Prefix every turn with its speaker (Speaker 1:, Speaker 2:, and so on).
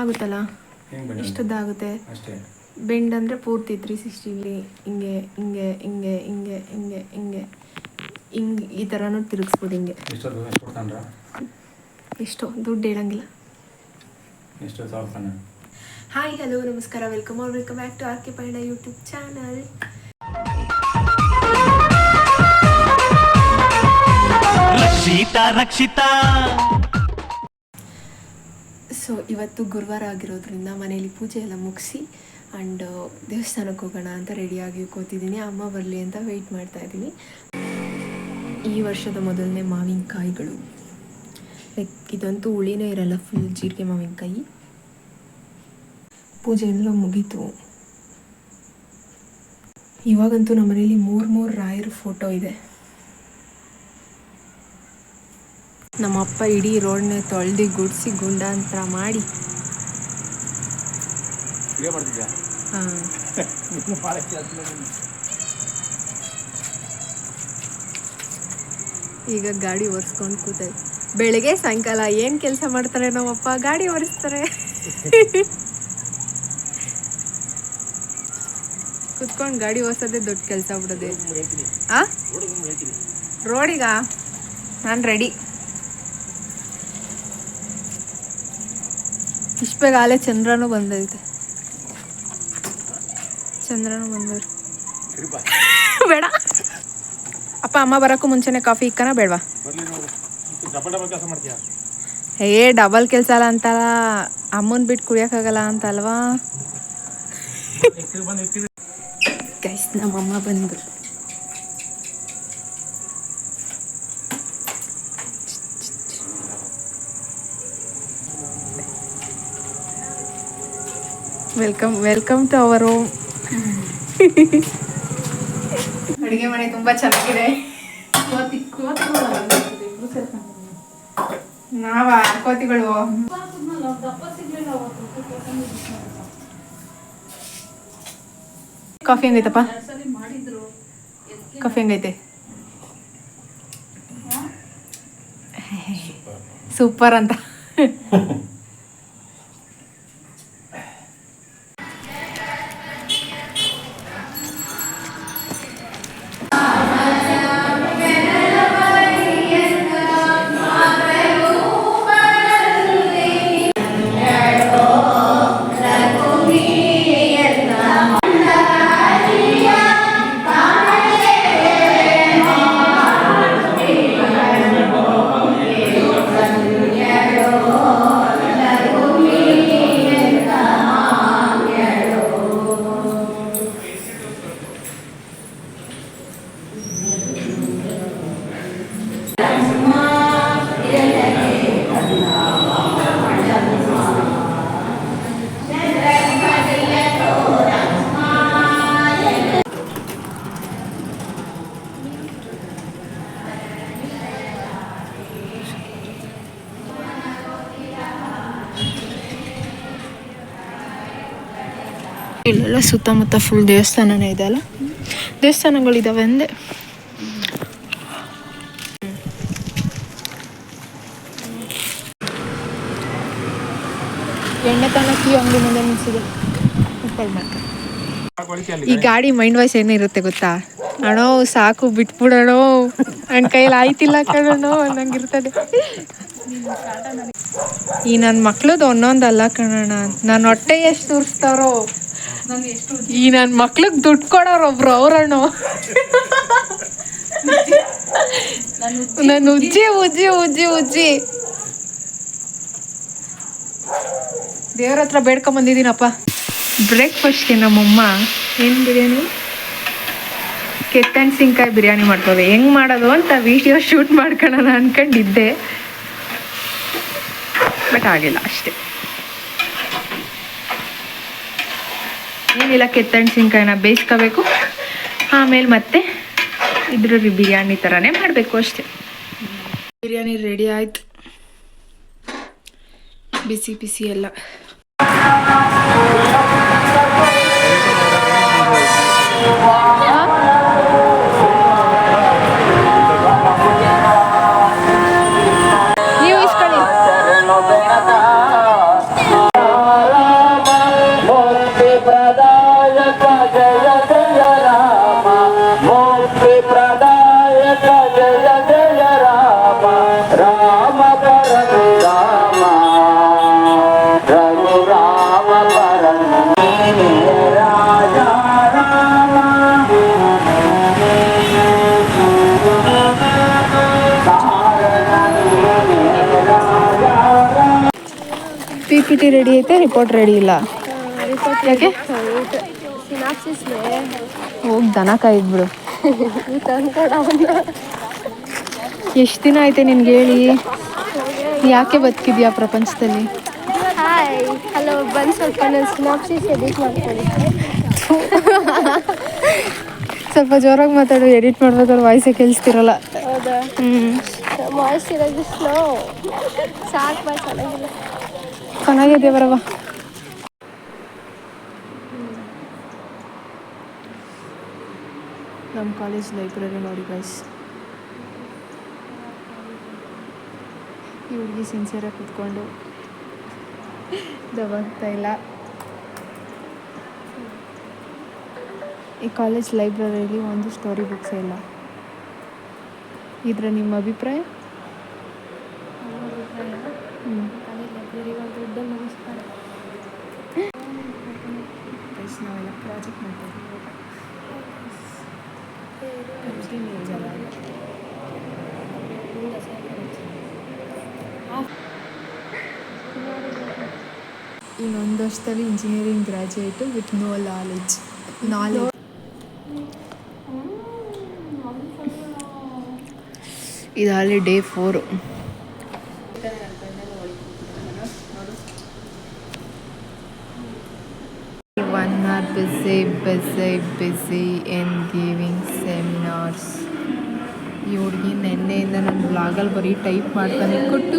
Speaker 1: ಆಗುತ್ತಲ್ಲ, ಇಷ್ಟದ್ದಾಗುತ್ತೆ ಅಷ್ಟೇ. ಬೆಂಡ್ ಅಂದರೆ ಪೂರ್ತಿ 360 ಹಿಂಗೆ ಹಿಂಗೆ ಹಿಂಗೆ ಹಿಂಗೆ ಹಿಂಗೆ ಹಿಂಗೆ ಹಿಂಗೆ ಈ ಥರನೂ ತಿರುಗಿಸ್ಬೋದು. ಹಿಂಗೆ ಎಷ್ಟೋ ದುಡ್ಡು ಹೇಳಂಗಿಲ್ಲ. ಹಾಯ್, ಹಲೋ, ನಮಸ್ಕಾರ, ವೆಲ್ಕಮ್ ಬ್ಯಾಕ್ ಟು ಆರ್.ಕೆ. ಪಯಣ ಯೂಟ್ಯೂಬ್ ಚಾನಲ್. ರಕ್ಷಿತಾ. ಸೊ ಇವತ್ತು ಗುರುವಾರ ಆಗಿರೋದ್ರಿಂದ ಮನೇಲಿ ಪೂಜೆ ಎಲ್ಲ ಮುಗಿಸಿ ಆ್ಯಂಡ್ ದೇವಸ್ಥಾನಕ್ಕೆ ಹೋಗೋಣ ಅಂತ ರೆಡಿಯಾಗಿ ಕೂತಿದ್ದೀನಿ. ಅಮ್ಮ ಬರಲಿ ಅಂತ ವೆಯ್ಟ್ ಮಾಡ್ತಾ ಇದ್ದೀನಿ. ಈ ವರ್ಷದ ಮೊದಲನೇ ಮಾವಿನಕಾಯಿಗಳು, ಲೈಕ್ ಇದಂತೂ ಹುಳಿನೇ ಇರಲ್ಲ, ಫುಲ್ ಜೀರಿಗೆ ಮಾವಿನಕಾಯಿ. ಪೂಜೆ ಎಲ್ಲ ಮುಗೀತು. ಇವಾಗಂತೂ ನಮ್ಮ ಮನೇಲಿ ಮೂರು ರಾಯರ ಫೋಟೋ ಇದೆ. ನಮ್ಮಪ್ಪ ಇಡೀ ರೋಡ್ನ ತೊಳೆದು ಗುಡಿಸಿ ಗುಂಡಾಂತರ ಮಾಡಿ ಈಗ ಗಾಡಿ ಒರೆಸ್ಕೊಂಡು ಕೂತೈತೆ. ಬೆಳಗ್ಗೆ ಸಾಯಂಕಾಲ ಏನು ಕೆಲಸ ಮಾಡ್ತಾರೆ ನಮ್ಮಪ್ಪ? ಗಾಡಿ ಒರೆಸ್ತಾರೆ. ಕುತ್ಕೊಂಡು ಗಾಡಿ ಓಡಿಸೋದೇ ದೊಡ್ಡ ಕೆಲಸ ಬಿಡೋದೆ. ರೋಡಿಗ ನಾನು ರೆಡಿ. ಇಷ್ಟು ಬೇಗ ಆಲೇ ಚಂದ್ರನೂ ಬಂದೈತೆ. ಬೇಡ ಅಪ್ಪ, ಅಮ್ಮ ಬರೋಕ್ಕೂ ಮುಂಚೆನೆ ಕಾಫಿ ಇಕ್ಕನ ಬೇಡವಾ? ಡಬಲ್ ಕೆಲಸ ಅಲ್ಲ ಅಂತಲ್ಲ, ಅಮ್ಮನ ಬಿಟ್ಟು ಕುಡಿಯೋಕ್ಕಾಗಲ್ಲ ಅಂತ ಅಲ್ವಾ ಗೈಸ್? ನಮ್ಮಮ್ಮ ಬಂದರು. Welcome to our home. ಅಡುಗೆ ಮನೆ ತುಂಬ ಚೆನ್ನಾಗಿದೆ. ಕೋತಿಗಳು ಕಾಫಿ ಹೆಂಗೈತಪ್ಪ? ಕಾಫಿ ಹೆಂಗೈತೆ? ಸೂಪರ್ ಅಂತ. ಇಲ್ಲೆಲ್ಲ ಸುತ್ತಮುತ್ತ ಫುಲ್ ದೇವಸ್ಥಾನನೇ ಇದೆ ಅಲ್ಲ, ದೇವಸ್ಥಾನಗಳಿದ್ದಾವೆ ಅಂದೆ. ಎಣ್ಣೆ ತನಕ ಅಂಗಡಿ ಮುಂದೆ ನಿಲ್ಸಿದೆ. ಈ ಗಾಡಿ ಮೈಂಡ್ ವಾಯ್ಸ್ ಏನಿರುತ್ತೆ ಗೊತ್ತಾ? ಅಣ್ಣೋ ಸಾಕು ಬಿಟ್ಬಿಡೋಣೋ, ನನ್ನ ಕೈಯಲ್ಲಿ ಆಯ್ತಿಲ್ಲ ಕಣೋ ಅನ್ನಂಗಿರ್ತದೆ. ಈ ನನ್ನ ಮಕ್ಳದ್ದು ಒಂದೊಂದಲ್ಲ ಕಣೋಣ, ನನ್ನ ಹೊಟ್ಟೆ ಎಷ್ಟು ತೋರಿಸ್ತಾರೋ. ಈ ನನ್ನ ಮಕ್ಳಿಗೆ ದುಡ್ಡು ಕೊಡೋರೊಬ್ರು ಅವ್ರಣ್ಣು. ನನ್ನ ಉಜ್ಜಿ ದೇವ್ರ ಹತ್ರ ಬೇಡ್ಕೊಂಬಂದಿದ್ದೀನಪ್ಪ. ಬ್ರೇಕ್ಫಾಸ್ಟ್ಗೆ ನಮ್ಮಮ್ಮ ಏನು ಬಿರಿಯಾನಿ, ಕೆತ್ತಣ್ಸಿನ್ಕಾಯಿ ಬಿರಿಯಾನಿ ಮಾಡ್ತವೆ. ಹೆಂಗೆ ಮಾಡೋದು ಅಂತ ವಿಡಿಯೋ ಶೂಟ್ ಮಾಡ್ಕೊಳ್ಳೋಣ ಅಂದ್ಕೊಂಡಿದ್ದೆ, ಬಟ್ ಆಗಿಲ್ಲ ಅಷ್ಟೇ. ಏನಿಲ್ಲ, ಕೆತ್ತಣ್ಸಿನ್ಕಾಯಿನ ಬೇಯಿಸ್ಕೋಬೇಕು, ಆಮೇಲೆ ಮತ್ತೆ ಇದ್ರ ಬಿರಿಯಾನಿ ಥರನೇ ಮಾಡಬೇಕು ಅಷ್ಟೇ. ಬಿರಿಯಾನಿ ರೆಡಿ ಆಯ್ತು, ಬಿಸಿ ಬಿಸಿ ಎಲ್ಲ. ನೀವು ಇಸ್ಕೊಳ್ಳಿ. PPT ರೆಡಿ ಐತೆ, ರಿಪೋರ್ಟ್ ರೆಡಿ ಇಲ್ಲ. ಯಾಕೆ? ಹೋಗಿ ದನ ಕಾಯ್ದ್ಬಿಡು. ಎಷ್ಟು ದಿನ ಐತೆ ನಿನ್ಗೆ ಹೇಳಿ? ಯಾಕೆ ಬದುಕಿದ್ಯಾ ಪ್ರಪಂಚದಲ್ಲಿ?
Speaker 2: ಹಾಯ್ ಹಲೋ, ಬಂದು ಸ್ವಲ್ಪ ನಾನು ಸಿನಾಪ್ಸಿಸ್ ಎಡಿಟ್ ಮಾಡ್ಕೊಳ್ಳಿ.
Speaker 1: ಸ್ವಲ್ಪ ಜೋರಾಗಿ ಮಾತಾಡು, ಎಡಿಟ್ ಮಾಡ್ಬೇಕಾದ್ರೆ ವಾಯ್ಸೇ ಕೇಳಿಸ್ತಿರಲ್ಲ.
Speaker 2: ಹೌದಾ? ವಾಯ್ಸ್ ಇರೋದು ಸ್ಲೋ. ಸಾಕು ಬಾ, ಚೆನ್ನಾಗಿಲ್ಲ.
Speaker 1: ಚೆನ್ನಾಗಿದೆ ಬರವ. ನಮ್ಮ ಕಾಲೇಜ್ ಲೈಬ್ರರಿ ನೋಡಿ ಗೈಸ್. ಈ ಹುಡುಗಿ ಸಿನ್ಸಿಯರಾಗಿ ಕೂತ್ಕೊಂಡು ದಬಾಗ್ತಾ ಇಲ್ಲ. ಈ ಕಾಲೇಜ್ ಲೈಬ್ರರಿಯಲ್ಲಿ ಒಂದು ಸ್ಟೋರಿ ಬುಕ್ಸೇ ಇಲ್ಲ. ಇದ್ರ ನಿಮ್ಮ ಅಭಿಪ್ರಾಯ? ನಾವೆಲ್ಲ ಪ್ರಾಜೆಕ್ಟ್ ಮಾಡ್ತಾ ಇನ್ನೊಂದು ವರ್ಷದಲ್ಲಿ engineering graduate with no knowledge. ಇದಾಗಲೇ day 4. One are busy in giving seminars. ಈ ಹುಡುಗಿ ನೆನ್ನೆಯಿಂದ ನನ್ನ ಬ್ಲಾಗಲ್ಲಿ ಬರೀ ಟೈಪ್ ಮಾಡ್ತಾನೆ. ಕುಟ್ಟು